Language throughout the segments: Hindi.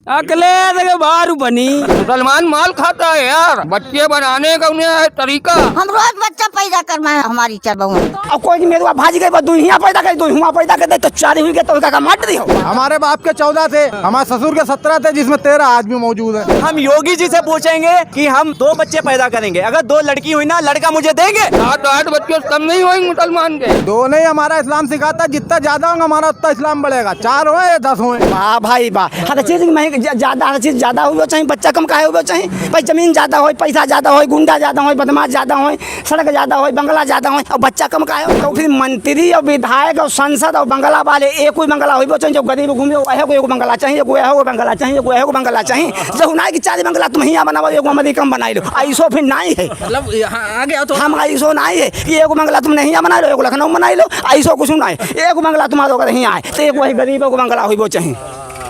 अकले बारू बनी मुसलमान माल खाता है यार, बच्चे बनाने का उन्हें तरीका। हम रोज बच्चा पैदा करना है हमारी चरबहू। अब कोई मेरे भाजी गई दुनिया पैदा कर दुनिया पैदा कर दे तो चारी हुई तो का मट दी हो। हमारे बाप के 14 थे, हमारे ससुर के 17 थे, जिसमें 13 आज भी मौजूद है। हम योगी जी से पूछेंगे कि हम 2 बच्चे पैदा करेंगे, अगर 2 लड़की हुई ना लड़का मुझे देंगे। 7-8 बच्चे कम नहीं होंगे मुसलमान के। 2 नहीं हमारा इस्लाम सिखाता, जितना ज्यादा होगा हमारा उतना इस्लाम बढ़ेगा। 4 हो या 10 हो। वाह भाई वाह, हर चीज ज्यादा, हर चीज ज्यादा हो चाहिए, बच्चा कम काहे हो चाहिए। भाई जमीन ज्यादा हो, पैसा ज्यादा हो, गुंडा ज्यादा हो, बदमाश ज्यादा हो, सड़क ज्यादा हो, बंगला ज्यादा हो और बच्चा कम काहे हो। तो फिर मंत्री और विधायक और संसद और बंगला वाले एक ही बंगला हो चाहिए। जो गरीब घूमे एगो बंगला चाहिए, एगो बंगला चाहिए, एगो बंगला चाहिए। जो ना कि 4 बंगला तुम यहाँ बनाओ, एगो अमेरिका बनाई लो। ऐसो फिर नहीं है, मतलब आगे आओ तो हम ऐसो नहीं है कि एगो बंगला तुम नहीं बना लो, एगो लखनऊ बनाई लो। ऐसो कुछ नहीं, एगो बंगला तुम्हारे अगर नहीं आए तो एक वही गरीब को बंगला हो चाहिए।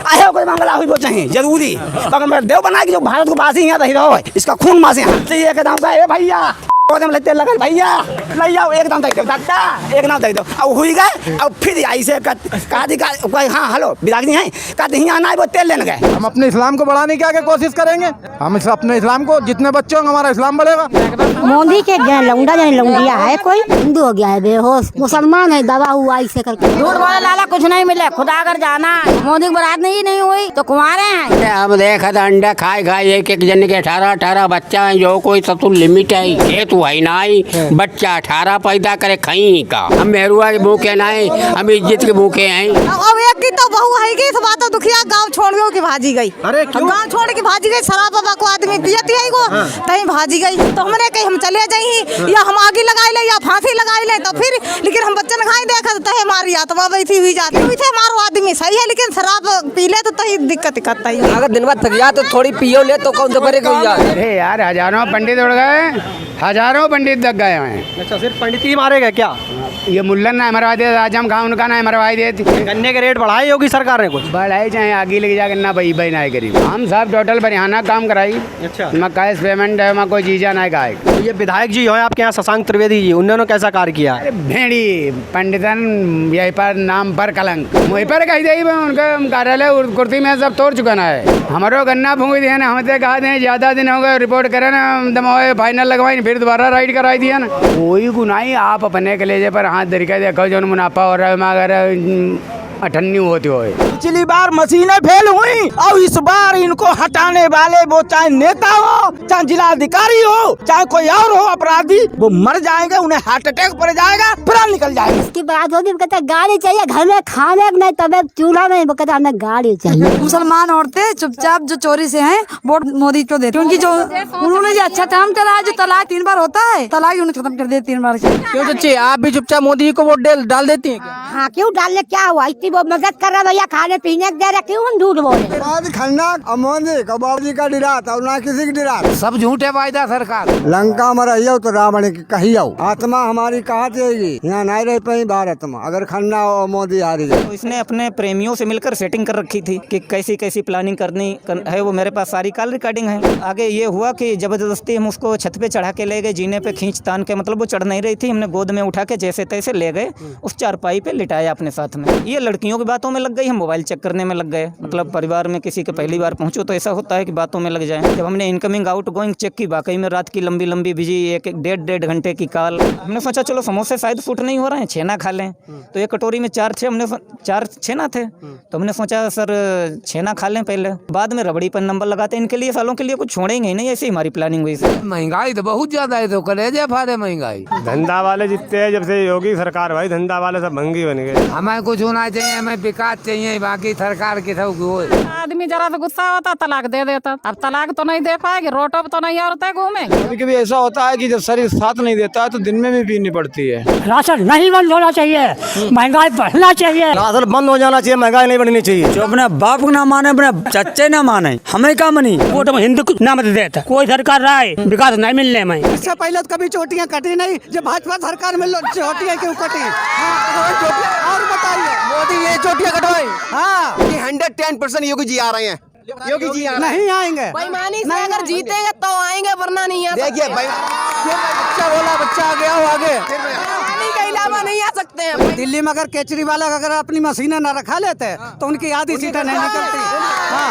आया कोई बंगला हो चाहिए जरूरी। अगर मैं देव बना के जो भारत को बासी यहाँ रही रहो, इसका खून मासे एकदम का भैया लगते लगल भैया ले जाओ, एकदम दे दो दादा, एकदम दे दो। अब हुई गए, अब फिर ऐसे हाँ हेलो बिरागनी है कहते यहाँ ना वो तेल लेने गए। हम अपने इस्लाम को बढ़ाने की आगे कोशिश करेंगे। हम अपने इस्लाम को, जितने बच्चे होंगे हमारा इस्लाम बढ़ेगा। मोदी के लौंडा जाने लौंडिया है, कोई हिंदू हो गया है बेहोश, मुसलमान है दबा हुआ ऐसे करके। झूठ बोले लाला कुछ नहीं मिले, खुदा अगर जाना मोदी की बारात नहीं हुई तो कुंवारे हैं। अब देखा था अंडा खाए खाए एक जन के 18 बच्चा है, जो कोई ससुर लिमिट है। ये तो है ना बच्चा 18 पैदा करे खई का। हम मेहरुआ के भूखे नहीं, हम इज्जत के भूखे हैं। अब एक की तो बहू है गई, बात तो दुखिया गांव छोड़ गयो कि भाजी गई। अरे क्यों गांव छोड़ के भाजी गई, शराब बाबा को आदमी पियती है को तहीं भाजी गई। तो हमने कही हम चले जाई या हम आगे लगाई ले या फांसी लगाई ले, तो फिर लेकिन हम बच्चे खाई देखा तो तहे हमारी आत्मा बैठी हुई जाती हुई थे। हमारो आदमी सही है, लेकिन शराब पी ले तो तही दिक्कत करता है। अगर दिन भर थक जा तो थोड़ी पियो ले तो कौन से बड़े कोई जाए। अरे यार हजारों पंडित उड़ गए, हजारों पंडित दग गए हैं। अच्छा सिर्फ पंडित ही मारे गए क्या? ये मुल्लन ना मरवा दिया, आजम खां उनका ना मरवाई देती। गन्ने के रेट बढ़ाए योगी सरकार ने कुछ? बढ़ाई चाहे आगे लेके जाकर ना बही बही ना करी। हम सब टोटल बरियाना काम कराई। अच्छा मैं कैश पेमेंट है, मैं कोई चीजा ना गाय। तो ये विधायक जी है आपके यहाँ शशांक त्रिवेदी जी, उन्होंने कैसा कार्य किया? अरे भेड़ी पंडितन यही पर नाम पर कलंक वहीं पर कही दे, उनका कार्यालय कुर्ती में सब तोड़ चुका है। हमारो गन्ना फूक दिया ना, हमसे कहा दें ज्यादा दिन हो गए, रिपोर्ट करे ना दमाए फाइनल लगवाई, फिर दोबारा राइड कराई दिया ना। कोई गुनाही आप अपने कलेजे पर हाथ धर के देखो, जो मुनाफा हो रहा है मगर अठन्नी होती हो। पिछली बार मशीनें फेल हुई और इस बार इनको हटाने वाले वो चाहे नेता हो, चाहे जिलाधिकारी हो, चाहे कोई और हो अपराधी, वो मर जाएंगे, उन्हें हार्ट अटैक पड़ जाएगा, प्राण निकल जाएगा। इसकी बात होगी, कहते गाड़ी चाहिए घर में खाने नहीं, तबे चूल्हा नहीं, वो कहते हमें गाड़ी चाहिए। मुसलमान औरतें चुपचाप जो चोरी से हैं वोट मोदी को देते, क्योंकि जो उन्होंने जो अच्छा काम चलाया, जो तलाक 3 बार होता है, तलाक उन्होंने खत्म कर दिया 3 बार। क्यों सच्ची आप भी चुपचाप मोदी को वोट डाल देती हैं? हाँ क्यों डालने, क्या हुआ? इतनी वो मदद कर रहा भैया, खाने पीने दे रहा, क्यों झूठ बोले? मोदी कबाबी का डिरात और ना किसी की डिरात, सब झूठे वायदा सरकार। लंका में रही तो रावण की कही आओ, आत्मा हमारी कहाँ जाएगी? यहाँ नहीं रह पाई भारत में, अगर खन्ना हो मोदी हारी जाए। तो इसने अपने प्रेमियों से मिलकर सेटिंग कर रखी थी कि कैसी कैसी प्लानिंग करनी है। वो मेरे पास सारी कॉल रिकॉर्डिंग है। आगे ये हुआ कि जबरदस्ती हम उसको छत पे चढ़ा के ले गए, जीने पे खींच तान के, मतलब वो चढ़ नहीं रही थी, हमने गोद में उठा के जैसे तैसे ले गए, उस चारपाई पे लिटाया अपने साथ में। ये लड़कियों की बातों में लग गई, हम मोबाइल चेक करने में लग गए। मतलब परिवार में किसी के पहली बार पहुंचो तो ऐसा होता है कि बातों में लग जाए। जब हमने इनकमिंग आउट गोइंग चेक की, वाकई में रात की लंबी लंबी बिजी 1-1.5 घंटे की कॉल। हमने सोचा चलो समोसे शायद सूट नहीं हो रहे हैं, छेना खा लें। तो एक कटोरी में 4 छेना थे, तो हमने सोचा सर छेना खा लें पहले, बाद में रबड़ी पर नंबर लगाते। इनके लिए सालों के लिए कुछ छोड़ेंगे ही नहीं, ऐसी हमारी प्लानिंग हुई। महंगाई तो बहुत ज्यादा है, तो कलेजे फाड़े महंगाई। धंधा वाले जितने हैं, जब से योगी सरकार भाई धंधा वाले सब भंगी बन गए। हमें कुछ होना चाहिए, हमें विकास चाहिए, बाकी सरकार की सब आदमी जरा सा गुस्सा होता तलाक दे देता। अब तलाक तो नहीं दे पाएगी, रोटो तो नहीं औरतें घूमे। कभी कभी ऐसा होता है कि जब शरीर साथ नहीं देता है तो दिन में भी पीनी पड़ती है। राशन नहीं बंद होना चाहिए, महंगाई बढ़ना चाहिए। राशन बंद हो जाना चाहिए, महंगाई नहीं बढ़नी चाहिए। जो अपने बाप को ना माने, अपने चच्चे ना माने, हमें क्या मनी वोट हिंदू को ना मत देता। कोई सरकार रहा है विकास नहीं मिलने में। इससे पहले तो कभी चोटियाँ कटी नहीं, जब भाजपा सरकार में चोटियाँ क्यों कटी? और बताइए मोदी ये चोटियाँ कटवाई। हाँ 110% योगी जी आ रहे हैं। योगी जी नहीं आएंगे, बेईमानी से अगर जीतेंगे तो आएंगे, वरना नहीं आ सकते। देखिए भाई, बच्चा बोला, बच्चा आ गया हो आगे, बेईमानी के अलावा नहीं आ सकते हैं। दिल्ली में अगर केजरीवाल अगर अपनी मशीनें न रखा लेते तो उनकी आधी सीटें नहीं निकलती। हाँ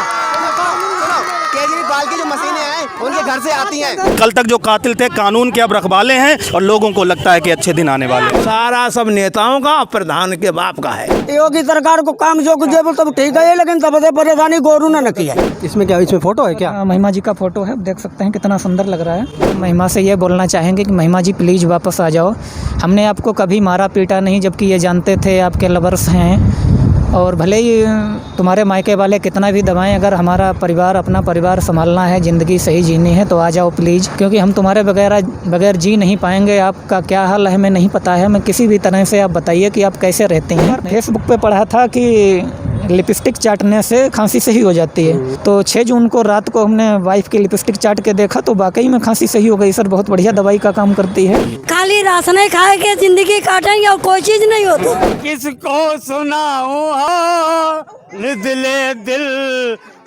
की बाल की जो मशीनें हैं उनके घर से आती हैं। कल तक जो कातिल थे कानून के अब रखवाले हैं और लोगों को लगता है कि अच्छे दिन आने वाले हैं। सारा सब नेताओं का, प्रधान के बाप का है। योगी सरकार को काम जो कुछ है तब ठीक है, लेकिन तब से परेशानी गोरू ने किया। इसमें क्या, इसमें फोटो है क्या? महिमा जी का फोटो है, देख सकते हैं कितना सुंदर लग रहा है। महिमा से ये बोलना चाहेंगे कि महिमा जी प्लीज़ वापस आ जाओ। हमने आपको कभी मारा पीटा नहीं, जबकि ये जानते थे आपके लवर्स हैं। और भले ही तुम्हारे मायके वाले कितना भी दबाएं, अगर हमारा परिवार, अपना परिवार संभालना है, ज़िंदगी सही जीनी है तो आ जाओ प्लीज़, क्योंकि हम तुम्हारे बगैर जी नहीं पाएंगे। आपका क्या हाल है हमें नहीं पता है, हमें किसी भी तरह से आप बताइए कि आप कैसे रहते हैं। फेसबुक पे पढ़ा था कि लिपस्टिक चाटने से खांसी सही हो जाती है, तो 6 जून को रात को हमने वाइफ की लिपस्टिक चाट के देखा तो वाकई में खांसी सही हो गई। सर बहुत बढ़िया दवाई का काम करती है। खाली राशन खाए के जिंदगी काटेंगे और कोई चीज नहीं होती। किसको सुनाऊं निदले दिल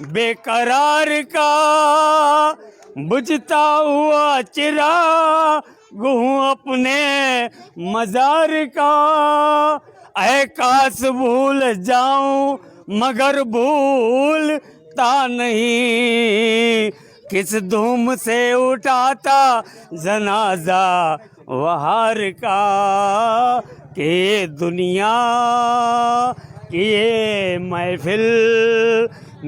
बेकरार का, बुझता हुआ चिराग हूँ अपने मजार का। ऐ काश भूल जाऊं मगर भूलता नहीं, किस धूम से उठाता जनाजा वहार का। के दुनिया की ये महफिल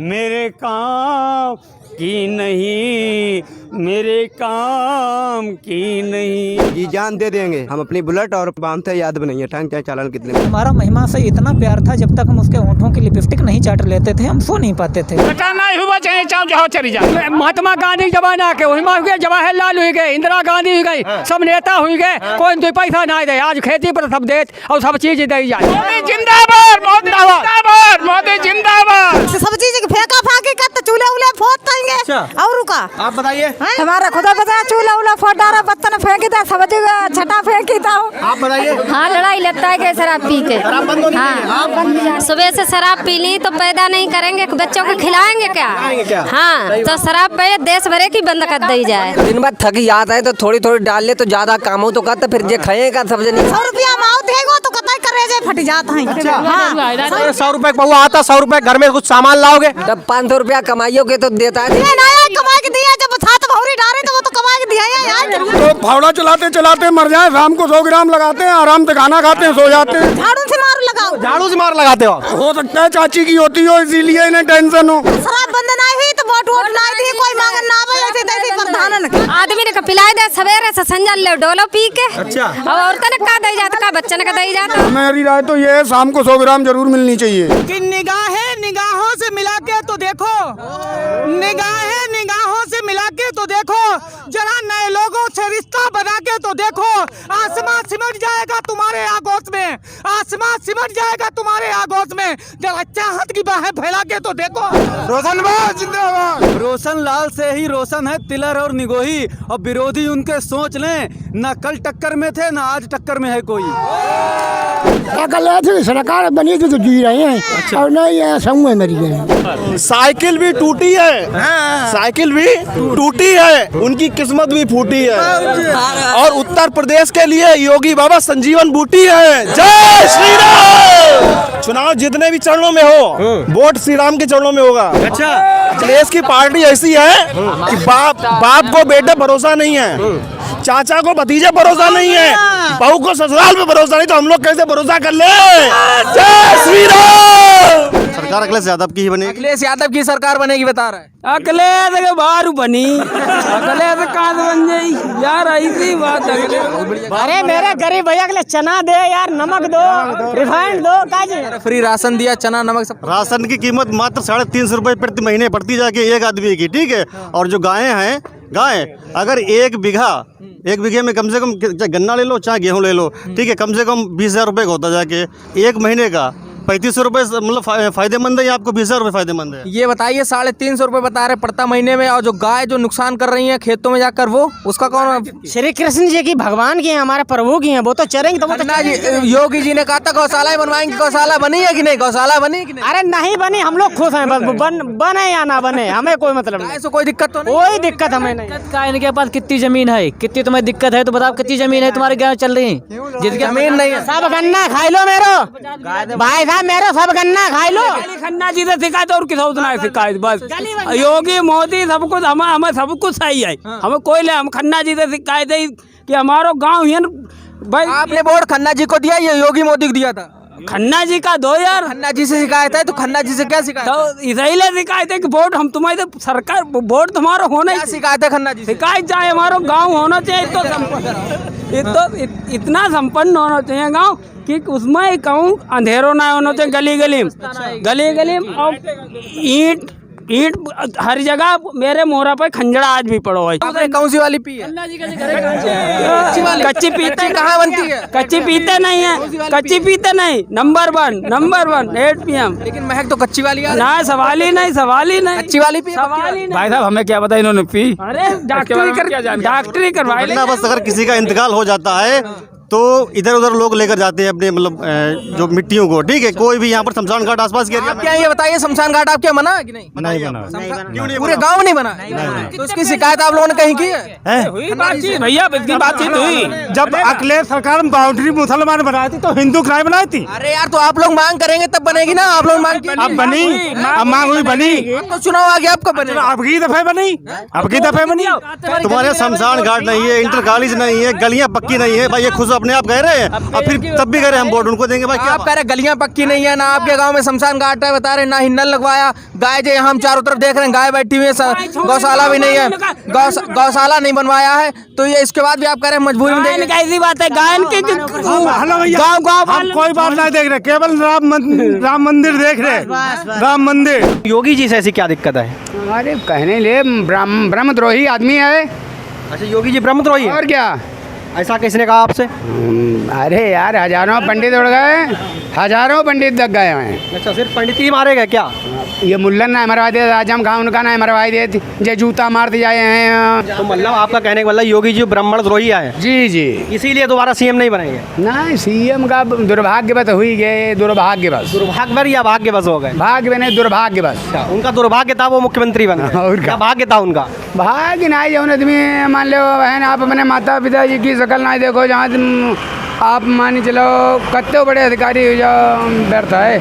मेरे काम की नहीं, मेरे काम की नहीं। जी जान दे देंगे हम अपनी बुलेट और बांधते याद बनाइए टाइम क्या चालान कितने। हमारा महिमा से इतना प्यार था, जब तक हम उसके होठों की लिपस्टिक नहीं चाट लेते थे हम सो नहीं पाते थे। नहीं हुआ चाहे चाँद जहाँ चली जाए। महात्मा गांधी जमाना के हुई गए, जवाहरलाल हुई गए, इंदिरा गांधी हुई गई, सब नेता हुई गए, कोई 2 पैसा नहीं दे। आज खेती पर सब दे और सब चीज दी जाए। जिंदाबाद मोदी, जिंदाबाद मोदी, जिंदाबाद। सब चीज फेंका फाकी कर तो चूल्हे उले फोड़ देंगे। और रुका आप बताइए। हमारा खुदा पता है, चूल्हा उला फोड़ डाला, बर्तन फेंकी था, सब्जी छटा फेंकी था। आप बताइए। हाँ लड़ाई लगता है कि शराब पी के। हाँ सुबह से शराब पी ली तो पैदा नहीं करेंगे, बच्चों को खिलाएंगे क्या? हाँ तो शराब पे देश भरे की बंद कर दी जाए। दिन भर थक जाता है तो थोड़ी थोड़ी डाल ले तो ज्यादा काम हो तो करता, फिर जे खाएगा सब जनी। 100 रुपया माओ देगो तो कतई करे जे फट जाता है। 100 रुपए बहुआ आता, 100 रुपए घर में कुछ सामान लाओगे तब 500 रुपया कमाइयोगे तो देता है। कमा के दिया, जब छात भौरी डाले तो वो तो कमा के दिया है यार। तो फावड़ा चलाते चलाते मर जाए, शाम को 100 ग्राम लगाते हैं, आराम से खाना खाते हैं, सो जाते हैं। झाड़ू से मार लगाओ। झाड़ू से मार लगाते हो सकता है चाची की होती हो इसीलिए इन्हें टेंशन हो। शराब बंद नहीं हुई तो वोट नहीं दी, कोई मांगन ना आवे, ऐसे तैसे प्रधान आदमी ने पिलाई दे सवेरे से संजल ले डोलो पी के। अच्छा और औरतन का दई जाता, का बच्चन का दई जाता। मेरी राय तो ये है शाम को 100 ग्राम जरूर मिलनी चाहिए। कि निगाहें निगाहों से मिला के तो देखो, निगाहें निगाहों से मिला के तो देखो, जरा नए लोगों से रिश्ता बना के तो देखो। आसमां सिमट जाएगा तुम्हारे आगोश में, आसमां सिमट जाएगा तुम्हारे आगोश में, जरा चाहत की बाहें फैला के तो देखो। रोशनबाज जिंदाबाद। रोशन लाल से ही रोशन है तिलर और निगोही, और विरोधी उनके सोच लें, न कल टक्कर में थे न आज टक्कर में है कोई। सरकार बनी थी तो जी रहे हैं और नहीं है समूह में मरी गए। साइकिल भी टूटी है, साइकिल भी टूटी है, उनकी किस्मत भी फूटी है। और उत्तर प्रदेश के लिए योगी बाबा संजीवन बूटी है। जय श्री राम। चुनाव जितने भी चरणों में हो, वोट श्री राम के चरणों में होगा। अच्छा अखिलेश की पार्टी ऐसी है कि बाप को बेटे भरोसा नहीं है, चाचा को भतीजे भरोसा नहीं है, बहू को ससुराल में भरोसा नहीं, तो हम लोग कैसे भरोसा कर ले। जय श्री राम। सरकार अखिलेश यादव की ही बनेगी। अखिलेश यादव की सरकार बनेगी बता रहा है। अखिलेश के बाहर बनी, अखिलेश कहाँ बन जाई यार, ऐसी बात है। अरे मेरे गरीब भैया के लिए चना दे यार, नमक दो, रिफाइंड दो, काजी फ्री राशन दिया, चना नमक सब। राशन की कीमत मात्र 350 रुपए प्रति महीने पड़ती जाके एक आदमी की, ठीक है। और जो गायें हैं, गाय अगर एक बीघे में कम से कम चाहे गन्ना ले लो चाहे गेहूं ले लो, ठीक है, कम से कम 20,000 रुपये का होता जाके एक महीने का। 3500 रुपये मतलब फायदेमंद है या आपको 20,000 रुपये फायदेमंद है? ये बताइए 350 रुपये बता रहे पड़ता महीने में, और जो गाय जो नुकसान कर रही है खेतों में जाकर, वो उसका कौन? श्री कृष्ण जी की, भगवान की, हमारे प्रभु की है, वो तो चरेंगे तो वो तो योगी जी ने कहा था गौशाला बनवाएंगे, गौशाला बनी है कि नहीं? गौशाला बनी कि नहीं? अरे नहीं बनी, हम लोग खुश हैं, बस बने या ना बने हमें कोई मतलब नहीं। ऐसा कोई दिक्कत तो नहीं? कोई दिक्कत हमें नहीं। इनके पास कितनी जमीन है, कितनी तुम्हें दिक्कत है तो बताओ, कितनी जमीन है तुम्हारे गाँव चल रही है? जमीन नहीं है, सब गन्ना खाई लो मेरो भाई ना मेरे सब गन्ना खाई लो। खन्ना जी से शिकायत और किसी उतना शिकायत बस योगी मोदी सब कुछ हमें सब कुछ सही है। हमें कोई ले हम खन्ना जी से शिकायत है कि हमारो गांव ही भाई। आपने वोट खन्ना जी को दिया या योगी मोदी को दिया था? खन्ना जी का दो यार। खन्ना जी से शिकायत है तो खन्ना जी से क्या शिकायत है? तो इसलिए शिकायत है कि वोट हम तुम्हारे सरकार वोट तुम्हारा होना ही शिकायत है खन्ना जी से? शिकायत चाहे हमारा गांव होना चाहिए तो इतना संपन्न होना चाहिए गांव कि उसमें कहूँ अंधेरों ना होना चाहिए। गली गली और ईंट हर जगह। मेरे मोहरा पे खंजड़ा आज भी पड़ो है। आपने कौन सी वाली पी है? कच्ची पीते कहाँ बनती है? कच्ची पीते नहीं है, कच्ची पीते नहीं। Number one 8 PM। लेकिन महक तो कच्ची वाली है। ना सवाल ही नहीं कच्ची वाली पी? सवाल ही नहीं। भाई साहब हमें क्या पता इन्होंने पी। अरे डॉक्टरी करवाई। घटना बस अगर किसी का इंतकाल हो जाता है तो इधर उधर लोग लेकर जाते हैं अपने मतलब जो मिट्टियों को। ठीक है, कोई भी यहाँ पर शमशान घाट आसपास के एरिया में। क्या ये बताइए शमशान घाट आप क्या मना है कि नहीं? नहीं बना। पूरे गांव में नहीं बना? तो इसकी शिकायत आप लोगों ने कहीं की है? भैया इसकी बातचीत हुई जब अखिलेश सरकार बाउंड्री मुसलमान बनाई थी तो हिंदू क्राइम बनाई थी। अरे यार तो आप लोग मांग करेंगे तब बनेगी ना। आप लोग मांग अब बनी, अब मांग हुई बनी। तो चुनाव आ गया, आपका बनेगा। अब की दफे बनी, अब की दफे बनी। तुम्हारे शमशान घाट नहीं है, इंटर कॉलेज नहीं है, गलियां पक्की नहीं है भाई। ये खुद अपने आप कह रहे हैं और फिर तब भी कह रहे हम वोट उनको देंगे भाई। क्या आप कह रहे गलियां पक्की नहीं है ना, आपके गांव में शमशान घाट है बता रहे, ना ही नल लगवाया। गाय जो हम चारों तरफ देख रहे हैं गाय बैठी हुई है, गौशाला भी नहीं है, गौशाला नहीं बनवाया है। तो ये इसके बाद भी आप कह रहे हैं मजबूरी में देंगे। कैसी बात है गायन की गाँव हम कोई बात नहीं देख रहे, केवल राम मंदिर देख रहे। राम मंदिर। योगी जी से ऐसी क्या दिक्कत है? अरे कहने ले ब्रह्मद्रोही आदमी है। अच्छा, योगी जी ब्रह्मद्रोही है? और क्या, ऐसा किसने कहा आपसे? अरे यार हजारों पंडित उड़ गए, हजारों पंडित दग गए हैं। अच्छा, सिर्फ पंडित ही मारे गए क्या? ये मुल्लन ना मरवा दिया, आजम खां उनका ना मरवा दिए, जे जूता मार दिए जाए हैं। तो मतलब आपका कहने का मतलब योगी जी ब्राह्मणद्रोही आए? जी जी, इसीलिए दोबारा सीएम नहीं बनेंगे? ना सीएम का दुर्भाग्यवश हुई गए। दुर्भाग्यवश या भाग्यवश हो गए? भाग्य बने दुर्भाग्यवश। उनका दुर्भाग्य था वो मुख्यमंत्री बने। और क्या भाग्य था उनका? भाग्य नहीं जो आदमी मान लो बहन आप अपने माता पिता जी की शकल नहीं देखो, जहाँ आप मान चलो कत्ते बड़े अधिकारी हो जाओ व्यर्थ है।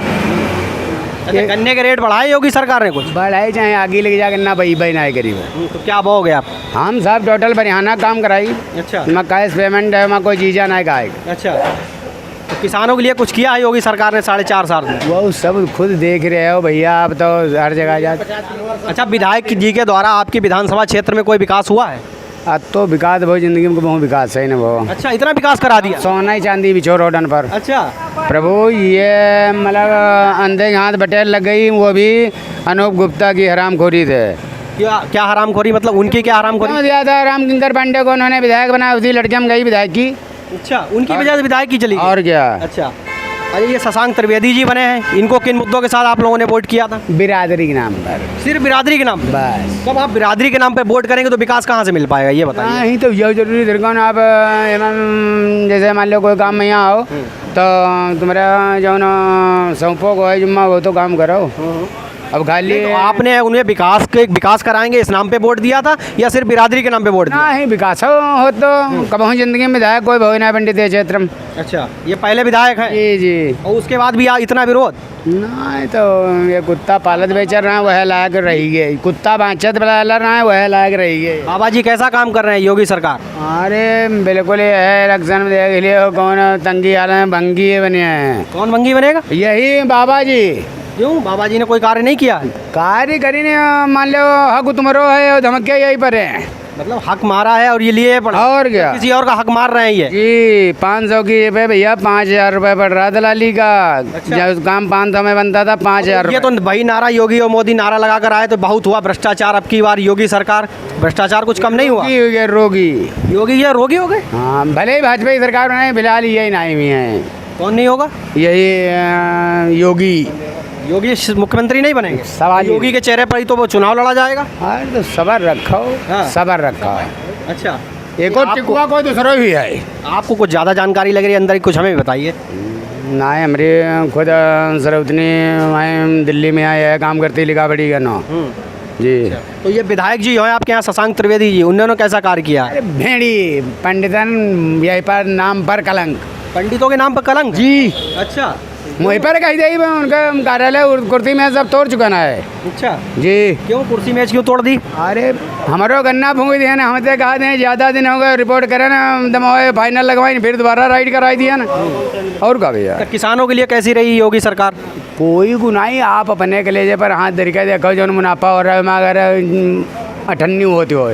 अच्छा, गन्ने के रेट बढ़ाए योगी सरकार ने? कुछ बढ़ाए चाहे आगे लेके जा गन्ना बही नहीं करीब। तो क्या भाव गया आप? हम सब टोटल बरियाना काम कराई। अच्छा, मैं कैश पेमेंट है, मैं कोई चीज़ा नहीं खाए। अच्छा, तो किसानों के लिए कुछ किया है योगी सरकार ने 4.5 साल में? वो सब खुद देख रहे हो भैया, आप तो हर जगह जाते। अच्छा, विधायक जी के द्वारा आपकी विधानसभा क्षेत्र में कोई विकास हुआ है? अब तो विकास बहुत जिंदगी में बहुत विकास है ना वो। अच्छा, इतना विकास करा दिया? सोना ही चांदी बिछो रोडन पर। अच्छा प्रभु, ये मतलब अंधे हाथ बटेर लग गई, वो भी अनूप गुप्ता की हरामखोरी थे। क्या हरामखोरी मतलब? उनकी क्या हरामखोरी? दिया था राम किंकर पांडे को उन्होंने विधायक बनाया, उसी लड़के में गई विधायक की। अच्छा, उनकी वजह से विधायक की चली? और क्या। अच्छा, अरे ये शशांक त्रिवेदी जी बने हैं, इनको किन मुद्दों के साथ आप लोगों ने वोट किया था? बिरादरी के नाम पर। सिर्फ बिरादरी के नाम पर? बस। कब आप बिरादरी के नाम पे वोट करेंगे तो विकास कहाँ से मिल पाएगा ये बताइए? नहीं तो यह जरूरी दरगान आप जैसे मान लो कोई काम में यहाँ आओ तो तुम्हारा जो ना सौंपो को है जुम्मा वो तो काम करो। अब खाली तो आपने उन्हें विकास कराएंगे इस नाम पे वोट दिया था या सिर्फ बिरादरी के नाम पे वोट दिया? नहीं, विकास हो तो कबहू जिंदगी में विधायक कोई भवन है पंडित है क्षेत्र में। अच्छा, ये पहले विधायक हैं? जी जी। और उसके बाद भी इतना विरोध? नहीं तो ये कुत्ता पालत बेचर रहा है वह लायक रही गई, कुत्ता बाँचत बला रहा है वह लायक रही गई। बाबा जी कैसा काम कर रहे हैं योगी सरकार? अरे बिल्कुल ये है, इलेक्शन में देख लियो कौन तंगी हाल में भंगी बने हैं। कौन भंगी बनेगा? यही बाबा जी। क्यों, बाबा जी ने कोई कार्य नहीं किया? कार्य करी ने मान लो हक तुम्हारो है और धमके यही पर है। मतलब हक मारा है और ये लिए पड़ा? और क्या, किसी और का हक मार रहे हैं ये? जी 500 की पे भैया 5000 रुपये पड़ रहा दलाली का। जब काम 500 में बनता था 5000। ये तो भाई नारा योगी और मोदी नारा लगा कर आए तो बहुत हुआ भ्रष्टाचार। अब की बार योगी सरकार भ्रष्टाचार कुछ कम नहीं हुआ? रोगी योगी ये रोगी हो गए? हाँ, भले ही भाजपा की सरकार बनाए, फिलहाल यही नहीं हुई है। कौन नहीं होगा? यही योगी मुख्यमंत्री नहीं बनेंगे? सवाल योगी के चेहरे पर ही तो वो चुनाव लड़ा जाएगा। अरे तो सबर रखो। हाँ। सबर रखो। अच्छा, एक और टिकुआ कोई दूसरा भी है। आपको कुछ ज़्यादा जानकारी लग रही है अंदर की, कुछ हमें भी बताइए। ना हमारे खुद सर उतनी मैं दिल्ली में आए है काम करती लिखा पड़ी का ना जी। तो ये विधायक जी हैं आपके यहाँ शशांक त्रिवेदी जी, उन्होंने कैसा कार्य किया? अरे भेड़ी पंडितन यही पर नाम पर कलंक। पंडितों के नाम पर कलंक? जी। अच्छा, वहीं पर कही दे उनका कार्यालय कुर्सी में सब तोड़ चुका है। अच्छा जी क्यों कुर्सी मेज क्यों तोड़ दी? अरे हमारो गन्ना फूंक दिया ना, हमसे कहा दें ज़्यादा दिन हो गए, रिपोर्ट करें ना दमाए फाइनल लगवाई, फिर दोबारा राइड कराई दिया ना। और क्या भैया तो किसानों के लिए कैसी रही योगी सरकार? कोई गुनाही आप अपने कलेजे पर हाथ धर के देखो जो मुनाफा हो रहा है, अगर अठन्नी होती हो